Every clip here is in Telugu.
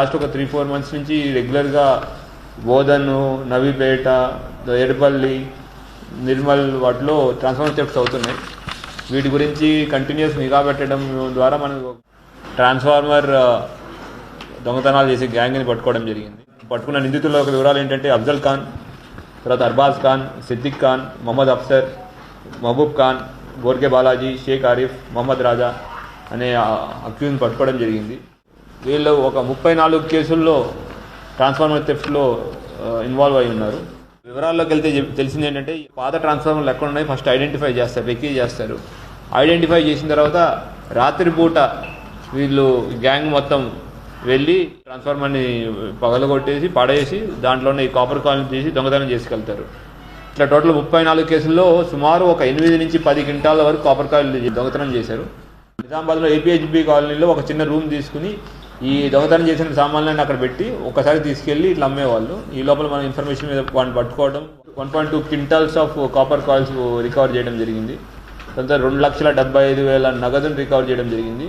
లాస్ట్ ఒక 3-4 months నుంచి రెగ్యులర్గా బోధన్, నవీపేట, ఎడపల్లి, నిర్మల్ వాటిలో ట్రాన్స్ఫార్మర్ థెఫ్ట్స్ అవుతున్నాయి. వీటి గురించి కంటిన్యూస్ నిఘా పెట్టడం ద్వారా మనం ట్రాన్స్ఫార్మర్ దొంగతనాలు చేసే గ్యాంగ్ని పట్టుకోవడం జరిగింది. పట్టుకున్న నిందితుల వివరాలు ఏంటంటే అఫ్జల్ ఖాన్, తర్వాత అర్బాజ్ ఖాన్, సిద్దిక్ ఖాన్, మొహమ్మద్ అఫ్సర్, మహబూబ్ ఖాన్, బోర్కే బాలాజీ, షేక్ ఆరిఫ్, మొహమ్మద్ రాజా అనే అక్యూజ్ని పట్టుకోవడం జరిగింది. వీళ్ళు ఒక 34 కేసుల్లో ట్రాన్స్ఫార్మర్ థెఫ్ట్లో ఇన్వాల్వ్ అయి ఉన్నారు. వివరాల్లోకి వెళ్తే తెలిసింది ఏంటంటే పాత ట్రాన్స్ఫార్మర్లు ఎక్కడ ఉన్నాయి ఫస్ట్ ఐడెంటిఫై చేస్తారు, వెక్కి చేస్తారు. ఐడెంటిఫై చేసిన తర్వాత రాత్రిపూట వీళ్ళు గ్యాంగ్ మొత్తం వెళ్ళి ట్రాన్స్ఫార్మర్ని పగలగొట్టేసి పడేసి దాంట్లోనే ఈ కాపర్ కాయిల్ని తీసి దొంగతనం చేసుకెళ్తారు. ఇట్లా టోటల్ 34 కేసుల్లో సుమారు ఒక 8 నుంచి 10 క్వింటాల వరకు కాపర్ కాయిల్ దొంగతనం చేశారు. నిజామాబాద్లో ఏపీహెచ్బి కాలనీలో ఒక చిన్న రూమ్ తీసుకుని ఈ దొంగతనం చేసిన సామాన్లన్నీ అక్కడ పెట్టి ఒకసారి తీసుకెళ్ళి ఇట్లా అమ్మేవాళ్ళు. ఈ లోపల మన ఇన్ఫర్మేషన్ మీద వాటిని పట్టుకోవడం 1.2 quintals of copper coils recover చేయడం జరిగింది. తర్వాత 2,75,000 నగదును రికవర్ చేయడం జరిగింది.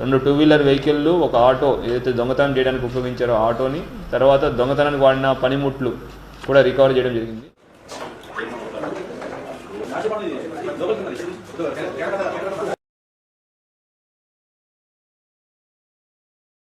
2 2-వీలర్ వెహికల్లు, ఒక ఆటో ఏదైతే దొంగతనం చేయడానికి ఉపయోగించారో ఆటోని, తర్వాత దొంగతనానికి వాడిన పనిముట్లు కూడా రికవర్ చేయడం జరిగింది.